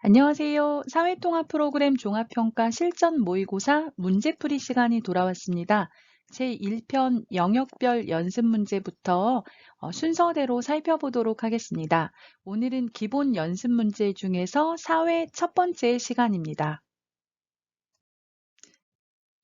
안녕하세요. 사회통합 프로그램 종합평가 실전 모의고사 문제풀이 시간이 돌아왔습니다. 제1편 영역별 연습 문제부터 순서대로 살펴보도록 하겠습니다. 오늘은 기본 연습 문제 중에서 사회 첫 번째 시간입니다.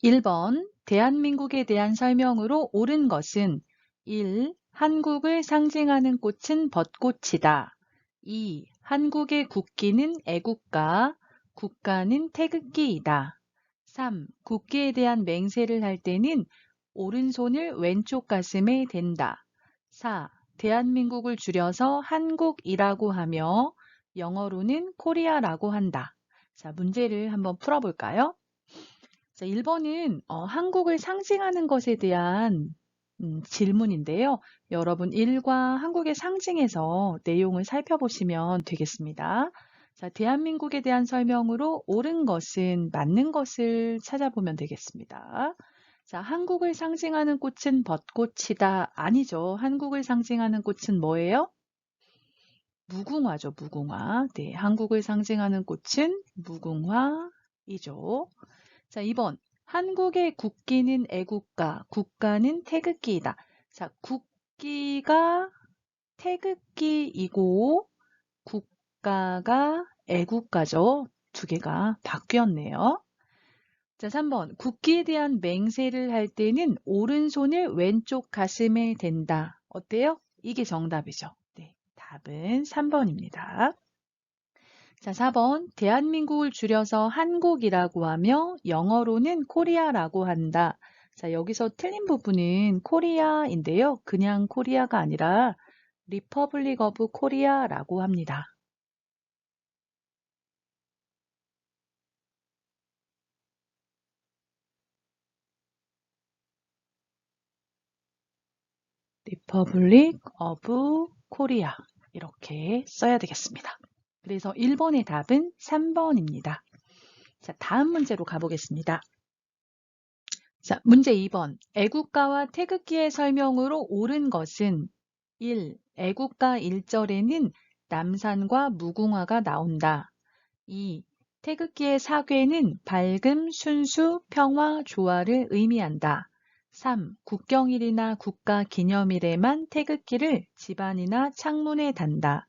1번 대한민국에 대한 설명으로 옳은 것은 1. 한국을 상징하는 꽃은 벚꽃이다. 2. 한국의 국기는 애국가, 국가는 태극기이다. 3. 국기에 대한 맹세를 할 때는 오른손을 왼쪽 가슴에 댄다. 4. 대한민국을 줄여서 한국이라고 하며 영어로는 코리아라고 한다. 자, 문제를 한번 풀어볼까요? 자, 1번은 한국을 상징하는 것에 대한 질문인데요. 여러분 1과 한국의 상징에서 내용을 살펴보시면 되겠습니다. 자, 대한민국에 대한 설명으로 옳은 것은 맞는 것을 찾아보면 되겠습니다. 자, 한국을 상징하는 꽃은 벚꽃이다. 아니죠. 한국을 상징하는 꽃은 뭐예요? 무궁화죠, 무궁화. 네, 한국을 상징하는 꽃은 무궁화이죠. 자, 2번. 한국의 국기는 애국가, 국가는 태극기이다. 자, 국기가 태극기이고 국가가 애국가죠. 두 개가 바뀌었네요. 자, 3번. 국기에 대한 맹세를 할 때는 오른손을 왼쪽 가슴에 댄다. 어때요? 이게 정답이죠. 네, 답은 3번입니다. 자, 4번. 대한민국을 줄여서 한국이라고 하며 영어로는 코리아라고 한다. 자, 여기서 틀린 부분은 코리아인데요. 그냥 코리아가 아니라 리퍼블릭 오브 코리아라고 합니다. 리퍼블릭 오브 코리아 이렇게 써야 되겠습니다. 그래서 1번의 답은 3번입니다. 자, 다음 문제로 가보겠습니다. 자, 문제 2번. 애국가와 태극기의 설명으로 옳은 것은 1. 애국가 1절에는 남산과 무궁화가 나온다. 2. 태극기의 사괴는 밝음, 순수, 평화, 조화를 의미한다. 3. 국경일이나 국가기념일에만 태극기를 집안이나 창문에 단다.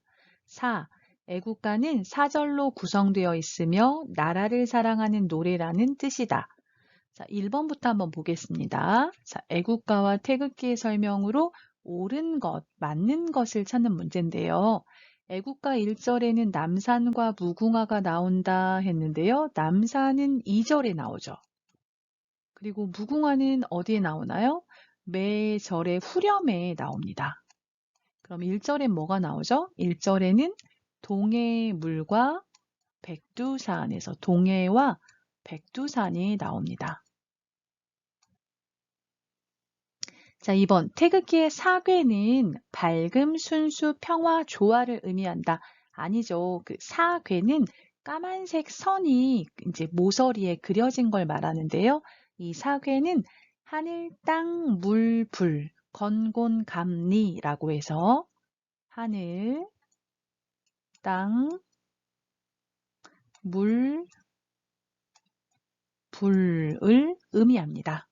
4. 애국가는 사절로 구성되어 있으며 나라를 사랑하는 노래라는 뜻이다. 자, 1번부터 한번 보겠습니다. 자, 애국가와 태극기의 설명으로 옳은 것, 맞는 것을 찾는 문제인데요. 애국가 1절에는 남산과 무궁화가 나온다 했는데요. 남산은 2절에 나오죠. 그리고 무궁화는 어디에 나오나요? 매 절의 후렴에 나옵니다. 그럼 1절엔 뭐가 나오죠? 1절에는 동해물과 백두산에서 동해와 백두산이 나옵니다. 자, 2번. 태극기의 사괴는 밝음, 순수, 평화, 조화를 의미한다. 아니죠. 그 사괴는 까만색 선이 이제 모서리에 그려진 걸 말하는데요. 이 사괴는 하늘, 땅, 물, 불, 건곤감리라고 해서 하늘, 땅, 물, 불을 의미합니다.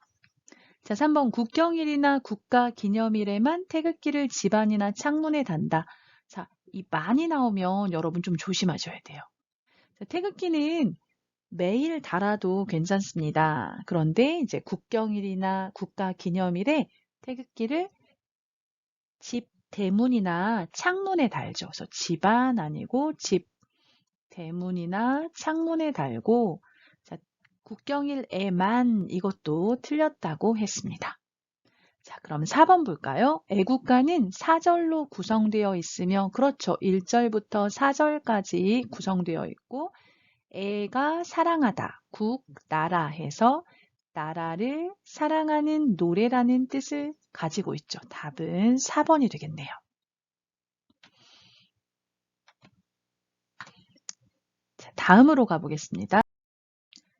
자, 3번 국경일이나 국가기념일에만 태극기를 집안이나 창문에 단다. 자, 이 많이 나오면 여러분 좀 조심하셔야 돼요. 자, 태극기는 매일 달아도 괜찮습니다. 그런데 이제 국경일이나 국가기념일에 태극기를 집 대문이나 창문에 달죠. 그래서 집안 아니고 집 대문이나 창문에 달고 자, 국경일에만 이것도 틀렸다고 했습니다. 자, 그럼 4번 볼까요? 애국가는 4절로 구성되어 있으며, 그렇죠. 1절부터 4절까지 구성되어 있고, 애가 사랑하다, 국, 나라 해서 나라를 사랑하는 노래라는 뜻을 가지고 있죠. 답은 4번이 되겠네요. 자, 다음으로 가보겠습니다.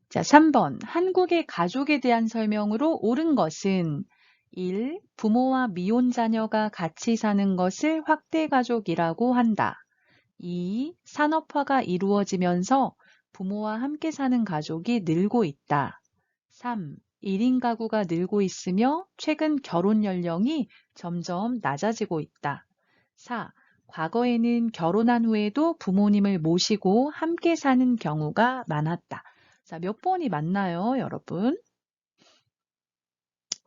자, 3번. 한국의 가족에 대한 설명으로 옳은 것은 1. 부모와 미혼 자녀가 같이 사는 것을 확대 가족이라고 한다. 2. 산업화가 이루어지면서 부모와 함께 사는 가족이 늘고 있다. 3. 1인 가구가 늘고 있으며 최근 결혼 연령이 점점 낮아지고 있다. 4. 과거에는 결혼한 후에도 부모님을 모시고 함께 사는 경우가 많았다. 자, 몇 번이 맞나요, 여러분?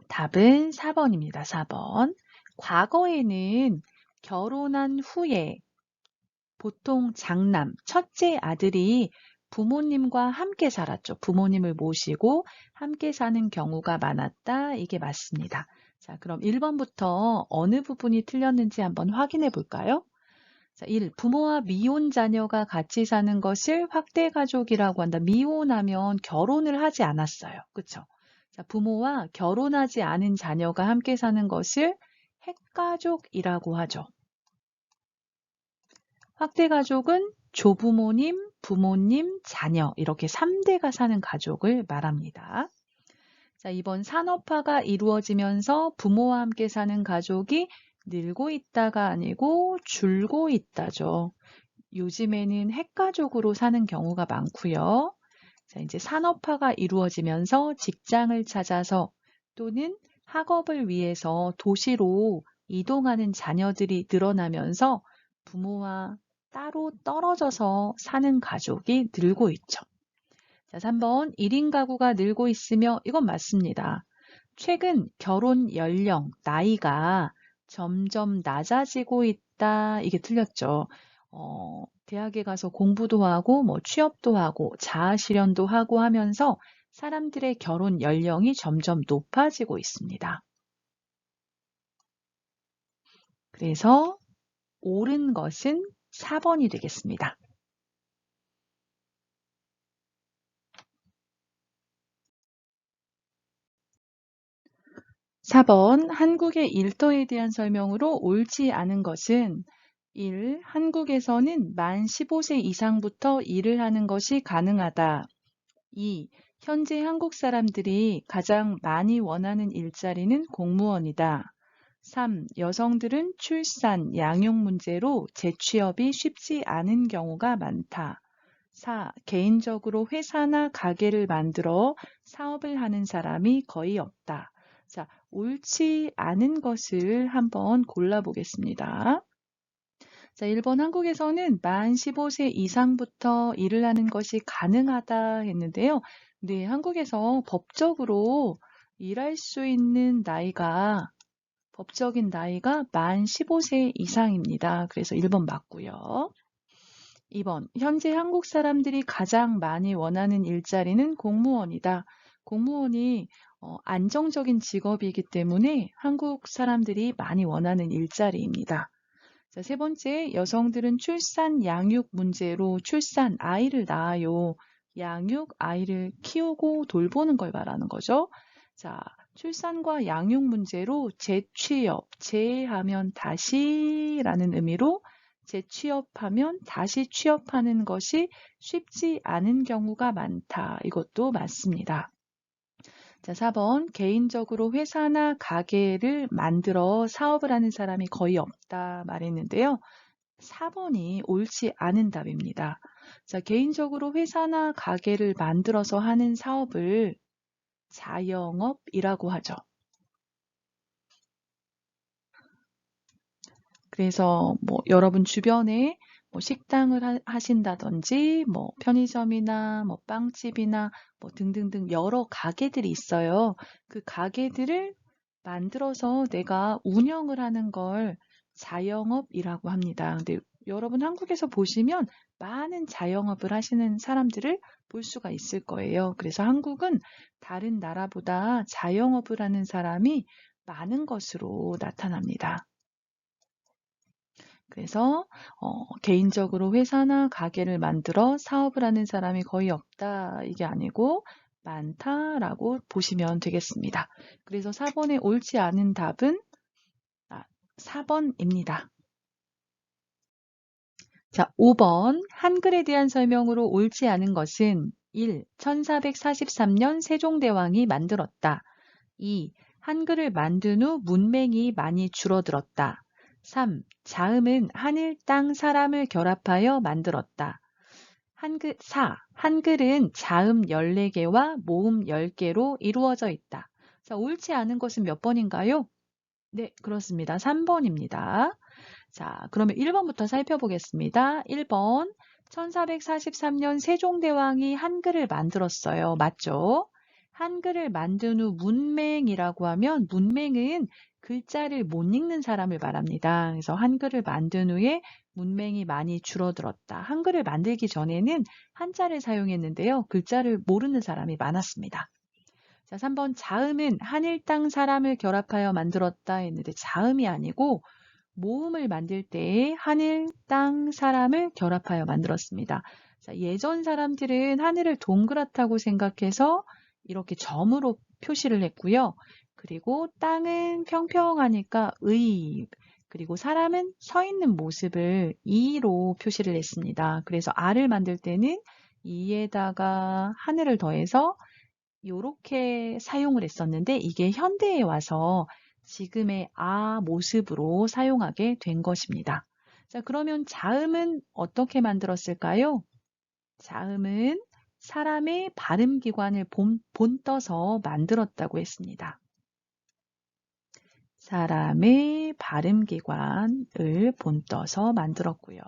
답은 4번입니다. 4번. 과거에는 결혼한 후에 보통 장남, 첫째 아들이 부모님과 함께 살았죠. 부모님을 모시고 함께 사는 경우가 많았다. 이게 맞습니다. 자, 그럼 1번부터 어느 부분이 틀렸는지 한번 확인해 볼까요? 자, 1. 부모와 미혼 자녀가 같이 사는 것을 확대 가족이라고 한다. 미혼하면 결혼을 하지 않았어요. 그쵸? 자, 부모와 결혼하지 않은 자녀가 함께 사는 것을 핵가족이라고 하죠. 확대 가족은 조부모님, 부모님, 자녀 이렇게 3대가 사는 가족을 말합니다. 자, 이번 산업화가 이루어지면서 부모와 함께 사는 가족이 늘고 있다가 아니고 줄고 있다죠. 요즘에는 핵가족으로 사는 경우가 많고요. 자, 이제 산업화가 이루어지면서 직장을 찾아서 또는 학업을 위해서 도시로 이동하는 자녀들이 늘어나면서 부모와 따로 떨어져서 사는 가족이 늘고 있죠. 자, 3번 1인 가구가 늘고 있으며 이건 맞습니다. 최근 결혼 연령, 나이가 점점 낮아지고 있다. 이게 틀렸죠. 대학에 가서 공부도 하고 뭐 취업도 하고 자아실현도 하고 하면서 사람들의 결혼 연령이 점점 높아지고 있습니다. 그래서 옳은 것은 4번이 되겠습니다. 4번 한국의 일터에 대한 설명으로 옳지 않은 것은 1. 한국에서는 만 15세 이상부터 일을 하는 것이 가능하다. 2. 현재 한국 사람들이 가장 많이 원하는 일자리는 공무원이다. 3. 여성들은 출산, 양육 문제로 재취업이 쉽지 않은 경우가 많다. 4. 개인적으로 회사나 가게를 만들어 사업을 하는 사람이 거의 없다. 자, 옳지 않은 것을 한번 골라보겠습니다. 자, 1번 한국에서는 만 15세 이상부터 일을 하는 것이 가능하다 했는데요. 네, 한국에서 법적으로 일할 수 있는 나이가 법적인 나이가 만 15세 이상입니다. 그래서 1번 맞고요. 2번 현재 한국 사람들이 가장 많이 원하는 일자리는 공무원이다. 공무원이 안정적인 직업이기 때문에 한국 사람들이 많이 원하는 일자리입니다. 자, 세 번째, 여성들은 출산, 양육 문제로 출산, 아이를 낳아요. 양육, 아이를 키우고 돌보는 걸 말하는 거죠. 자, 출산과 양육 문제로 재취업, 재하면 다시라는 의미로 재취업하면 다시 취업하는 것이 쉽지 않은 경우가 많다. 이것도 맞습니다. 자, 4번 개인적으로 회사나 가게를 만들어 사업을 하는 사람이 거의 없다 말했는데요. 4번이 옳지 않은 답입니다. 자, 개인적으로 회사나 가게를 만들어서 하는 사업을 자영업이라고 하죠. 그래서 뭐 여러분 주변에 뭐 식당을 하신다든지 뭐 편의점이나 뭐 빵집이나 뭐 등등등 여러 가게들이 있어요. 그 가게들을 만들어서 내가 운영을 하는 걸 자영업이라고 합니다. 근데 여러분 한국에서 보시면 많은 자영업을 하시는 사람들을 볼 수가 있을 거예요. 그래서 한국은 다른 나라보다 자영업을 하는 사람이 많은 것으로 나타납니다. 그래서 개인적으로 회사나 가게를 만들어 사업을 하는 사람이 거의 없다. 이게 아니고 많다라고 보시면 되겠습니다. 그래서 4번에 옳지 않은 답은 4번입니다. 자, 5번 한글에 대한 설명으로 옳지 않은 것은 1. 1443년 세종대왕이 만들었다. 2. 한글을 만든 후 문맹이 많이 줄어들었다. 3. 자음은 하늘, 땅, 사람을 결합하여 만들었다. 4. 한글은 자음 14개와 모음 10개로 이루어져 있다. 자, 옳지 않은 것은 몇 번인가요? 네, 그렇습니다. 3번입니다. 자, 그러면 1번부터 살펴보겠습니다. 1번, 1443년 세종대왕이 한글을 만들었어요. 맞죠? 한글을 만든 후 문맹이라고 하면 문맹은 글자를 못 읽는 사람을 말합니다. 그래서 한글을 만든 후에 문맹이 많이 줄어들었다. 한글을 만들기 전에는 한자를 사용했는데요. 글자를 모르는 사람이 많았습니다. 자, 3번 자음은 하늘, 땅, 사람을 결합하여 만들었다 했는데 자음이 아니고 모음을 만들 때 하늘, 땅, 사람을 결합하여 만들었습니다. 자, 예전 사람들은 하늘을 동그랗다고 생각해서 이렇게 점으로 표시를 했고요. 그리고 땅은 평평하니까 의, 그리고 사람은 서 있는 모습을 이로 표시를 했습니다. 그래서 아를 만들 때는 이에다가 하늘을 더해서 이렇게 사용을 했었는데 이게 현대에 와서 지금의 아 모습으로 사용하게 된 것입니다. 자, 그러면 자음은 어떻게 만들었을까요? 자음은 사람의 발음기관을 본떠서 만들었다고 했습니다. 사람의 발음기관을 본떠서 만들었고요.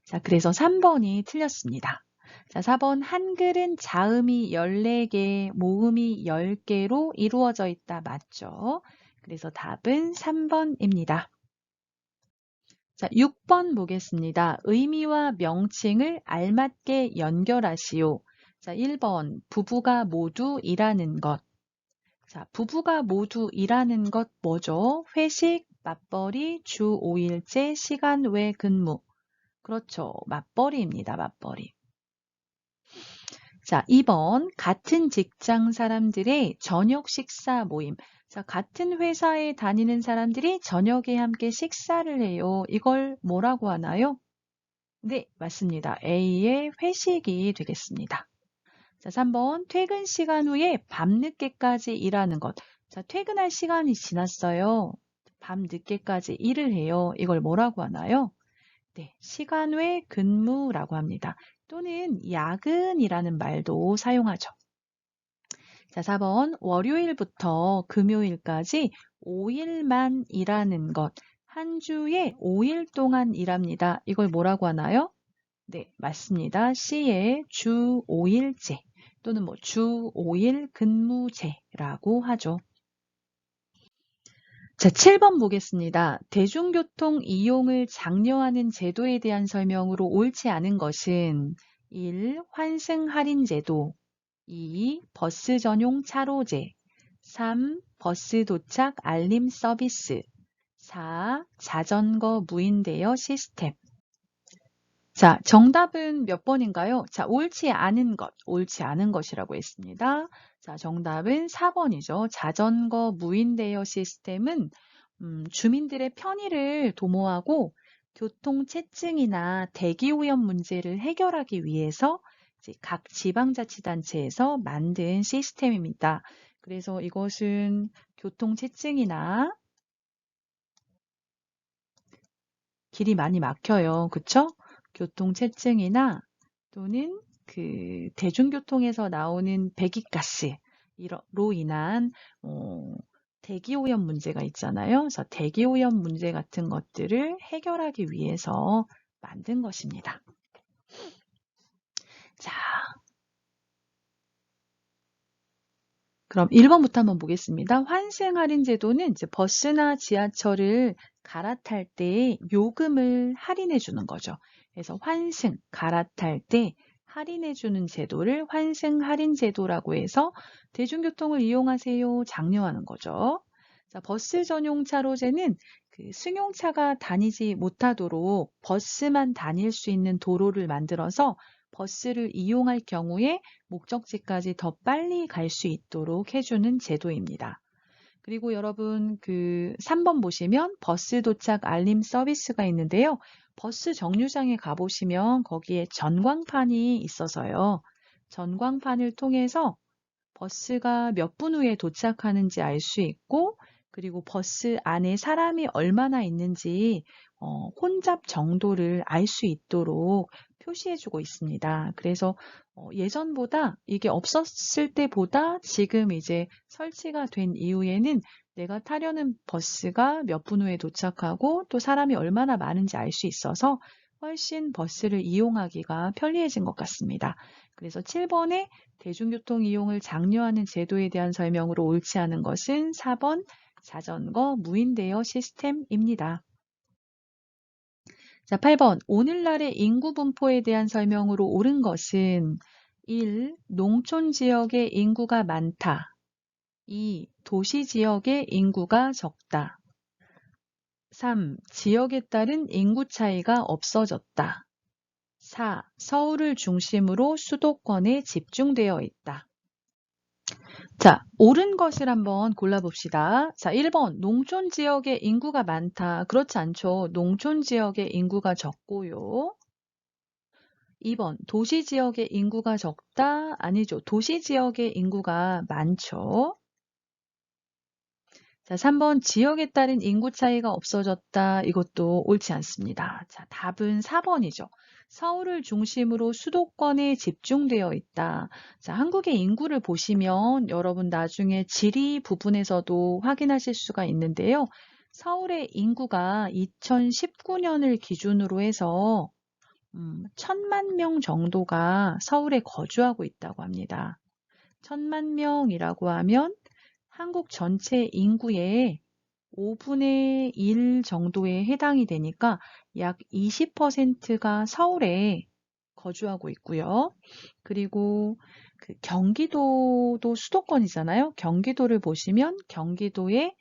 자, 그래서 3번이 틀렸습니다. 자, 4번 한글은 자음이 14개, 모음이 10개로 이루어져 있다. 맞죠? 그래서 답은 3번입니다. 자, 6번 보겠습니다. 의미와 명칭을 알맞게 연결하시오. 자, 1번 부부가 모두 일하는 것. 자, 부부가 모두 일하는 것 뭐죠? 회식, 맞벌이, 주 5일째, 시간 외 근무. 그렇죠. 맞벌이입니다. 맞벌이. 자, 2번 같은 직장 사람들의 저녁 식사 모임. 자, 같은 회사에 다니는 사람들이 저녁에 함께 식사를 해요. 이걸 뭐라고 하나요? 네, 맞습니다. A의 회식이 되겠습니다. 자, 3번 퇴근 시간 후에 밤늦게까지 일하는 것. 자, 퇴근할 시간이 지났어요. 밤늦게까지 일을 해요. 이걸 뭐라고 하나요? 네, 시간 외 근무라고 합니다. 또는 야근이라는 말도 사용하죠. 자, 4번 월요일부터 금요일까지 5일만 일하는 것. 한 주에 5일 동안 일합니다. 이걸 뭐라고 하나요? 네, 맞습니다. C의 주 5일제 또는 주 5일 근무제라고 하죠. 자, 7번 보겠습니다. 대중교통 이용을 장려하는 제도에 대한 설명으로 옳지 않은 것은 1. 환승 할인 제도 2. 버스 전용 차로제 3. 버스 도착 알림 서비스 4. 자전거 무인 대여 시스템. 자, 정답은 몇 번인가요? 자, 옳지 않은 것이라고 했습니다. 자, 정답은 4번이죠. 자전거 무인 대여 시스템은 주민들의 편의를 도모하고 교통체증이나 대기오염 문제를 해결하기 위해서 이제 각 지방자치단체에서 만든 시스템입니다. 그래서 이것은 교통체증이나 길이 많이 막혀요. 그쵸? 교통체증이나 또는 그 대중교통에서 나오는 배기가스로 인한 대기오염 문제가 있잖아요. 그래서 대기오염 문제 같은 것들을 해결하기 위해서 만든 것입니다. 자, 그럼 1번부터 한번 보겠습니다. 환승 할인 제도는 이제 버스나 지하철을 갈아탈 때 요금을 할인해 주는 거죠. 그래서 환승, 갈아탈 때 할인해 주는 제도를 환승 할인 제도라고 해서 대중교통을 이용하세요 장려하는 거죠. 자, 버스 전용 차로제는 그 승용차가 다니지 못하도록 버스만 다닐 수 있는 도로를 만들어서 버스를 이용할 경우에 목적지까지 더 빨리 갈 수 있도록 해주는 제도입니다. 그리고 여러분 그 3번 보시면 버스 도착 알림 서비스가 있는데요. 버스 정류장에 가보시면 거기에 전광판이 있어서요. 전광판을 통해서 버스가 몇 분 후에 도착하는지 알 수 있고 그리고 버스 안에 사람이 얼마나 있는지 혼잡 정도를 알 수 있도록 표시해주고 있습니다. 그래서 예전보다 이게 없었을 때보다 지금 이제 설치가 된 이후에는 내가 타려는 버스가 몇 분 후에 도착하고 또 사람이 얼마나 많은지 알 수 있어서 훨씬 버스를 이용하기가 편리해진 것 같습니다. 그래서 7번에 대중교통 이용을 장려하는 제도에 대한 설명으로 옳지 않은 것은 4번 자전거 무인 대여 시스템입니다. 자, 8번 오늘날의 인구 분포에 대한 설명으로 옳은 것은 1. 농촌 지역의 인구가 많다. 2. 도시 지역의 인구가 적다. 3. 지역에 따른 인구 차이가 없어졌다. 4. 서울을 중심으로 수도권에 집중되어 있다. 자, 옳은 것을 한번 골라봅시다. 자, 1번 농촌 지역의 인구가 많다. 그렇지 않죠. 농촌 지역의 인구가 적고요. 2번 도시 지역의 인구가 적다. 아니죠. 도시 지역의 인구가 많죠. 자, 3번 지역에 따른 인구 차이가 없어졌다. 이것도 옳지 않습니다. 자, 답은 4번이죠. 서울을 중심으로 수도권에 집중되어 있다. 자, 한국의 인구를 보시면 여러분 나중에 지리 부분에서도 확인하실 수가 있는데요. 서울의 인구가 2019년을 기준으로 해서 1,000만 명 정도가 서울에 거주하고 있다고 합니다. 1,000만 명이라고 하면 한국 전체 인구의 5분의 1 정도에 해당이 되니까 약 20%가 서울에 거주하고 있고요. 그리고 그 경기도도 수도권이잖아요. 경기도를 보시면 경기도에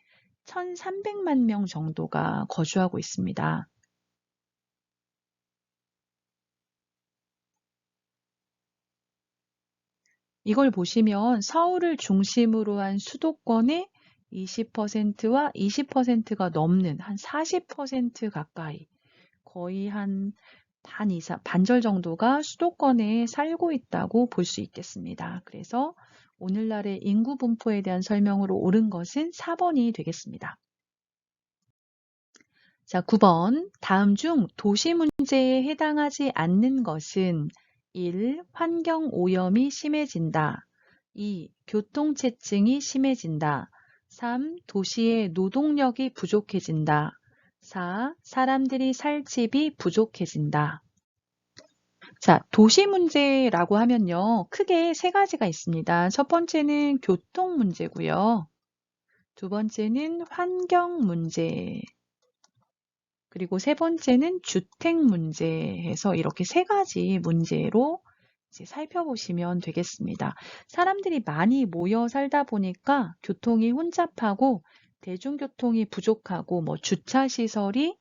1,300만 명 정도가 거주하고 있습니다. 이걸 보시면 서울을 중심으로 한 수도권의 20%와 20%가 넘는 한 40% 가까이 거의 한 반 이상, 반절 정도가 수도권에 살고 있다고 볼 수 있겠습니다. 그래서 오늘날의 인구 분포에 대한 설명으로 옳은 것은 4번이 되겠습니다. 자, 9번. 다음 중 도시 문제에 해당하지 않는 것은 1. 환경 오염이 심해진다. 2. 교통체증이 심해진다. 3. 도시의 노동력이 부족해진다. 4. 사람들이 살 집이 부족해진다. 자, 도시 문제라고 하면요. 크게 세 가지가 있습니다. 첫 번째는 교통 문제고요. 두 번째는 환경 문제. 그리고 세 번째는 주택 문제에서 이렇게 세 가지 문제로 이제 살펴보시면 되겠습니다. 사람들이 많이 모여 살다 보니까 교통이 혼잡하고 대중교통이 부족하고 뭐 주차시설이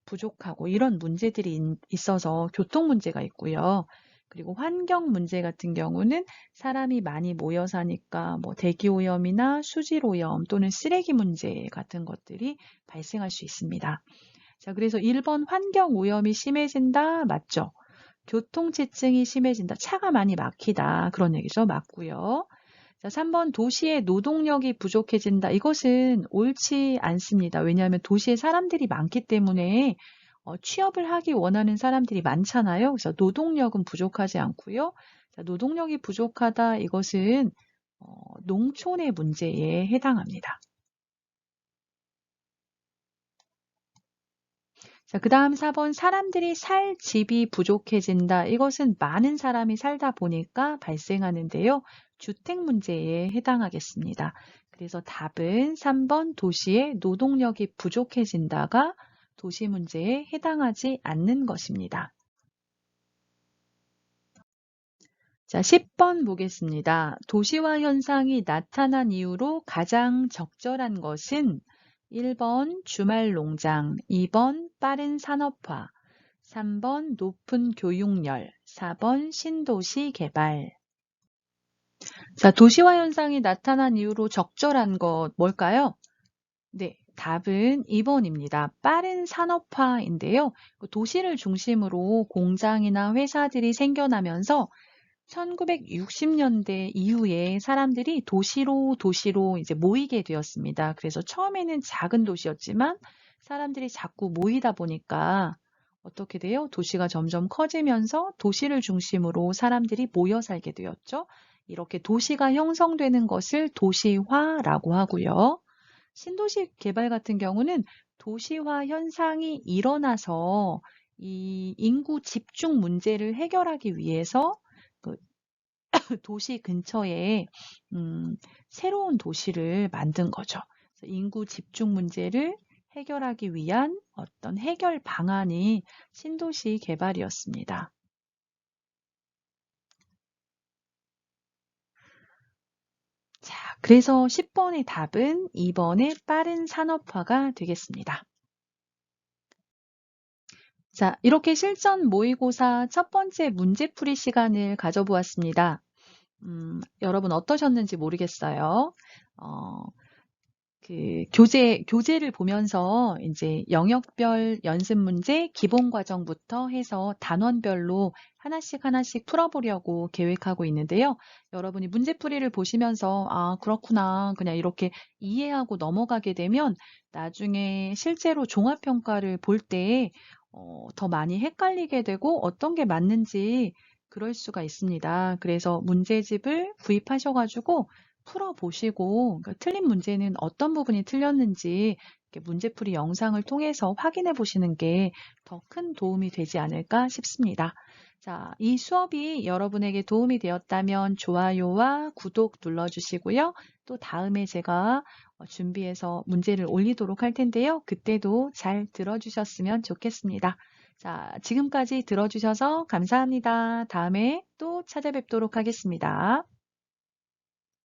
부족하고 이런 문제들이 있어서 교통 문제가 있고요. 그리고 환경 문제 같은 경우는 사람이 많이 모여 사니까 뭐 대기오염이나 수질오염 또는 쓰레기 문제 같은 것들이 발생할 수 있습니다. 자, 그래서 1번 환경 오염이 심해진다. 맞죠? 교통체증이 심해진다. 차가 많이 막히다. 그런 얘기죠. 맞고요. 자, 3번 도시의 노동력이 부족해진다. 이것은 옳지 않습니다. 왜냐하면 도시에 사람들이 많기 때문에 취업을 하기 원하는 사람들이 많잖아요. 그래서 노동력은 부족하지 않고요. 자, 노동력이 부족하다. 이것은 농촌의 문제에 해당합니다. 자, 그 다음 4번 사람들이 살 집이 부족해진다. 이것은 많은 사람이 살다 보니까 발생하는데요. 주택 문제에 해당하겠습니다. 그래서 답은 3번 도시의 노동력이 부족해진다가 도시 문제에 해당하지 않는 것입니다. 자, 10번 보겠습니다. 도시화 현상이 나타난 이후로 가장 적절한 것은 1번 주말 농장, 2번 빠른 산업화, 3번 높은 교육열, 4번 신도시 개발. 자, 도시화 현상이 나타난 이후로 적절한 것 뭘까요? 네, 답은 2번입니다. 빠른 산업화인데요. 도시를 중심으로 공장이나 회사들이 생겨나면서 1960년대 이후에 사람들이 도시로 이제 모이게 되었습니다. 그래서 처음에는 작은 도시였지만 사람들이 자꾸 모이다 보니까 어떻게 돼요? 도시가 점점 커지면서 도시를 중심으로 사람들이 모여 살게 되었죠. 이렇게 도시가 형성되는 것을 도시화라고 하고요. 신도시 개발 같은 경우는 도시화 현상이 일어나서 이 인구 집중 문제를 해결하기 위해서 그 도시 근처에 새로운 도시를 만든 거죠. 그래서 인구 집중 문제를 해결하기 위한 어떤 해결 방안이 신도시 개발이었습니다. 자, 그래서 10번의 답은 2번의 빠른 산업화가 되겠습니다. 자, 이렇게 실전 모의고사 첫 번째 문제풀이 시간을 가져보았습니다. 여러분 어떠셨는지 모르겠어요. 교재를 보면서 이제 영역별 연습 문제 기본 과정부터 해서 단원별로 하나씩 풀어보려고 계획하고 있는데요. 여러분이 문제풀이를 보시면서 아, 그렇구나. 그냥 이렇게 이해하고 넘어가게 되면 나중에 실제로 종합평가를 볼 때 더 많이 헷갈리게 되고 어떤 게 맞는지 그럴 수가 있습니다. 그래서 문제집을 구입하셔가지고 풀어보시고 그러니까 틀린 문제는 어떤 부분이 틀렸는지 이렇게 문제풀이 영상을 통해서 확인해 보시는 게 더 큰 도움이 되지 않을까 싶습니다. 자, 이 수업이 여러분에게 도움이 되었다면 좋아요와 구독 눌러주시고요. 또 다음에 제가 준비해서 문제를 올리도록 할 텐데요. 그때도 잘 들어주셨으면 좋겠습니다. 자, 지금까지 들어주셔서 감사합니다. 다음에 또 찾아뵙도록 하겠습니다.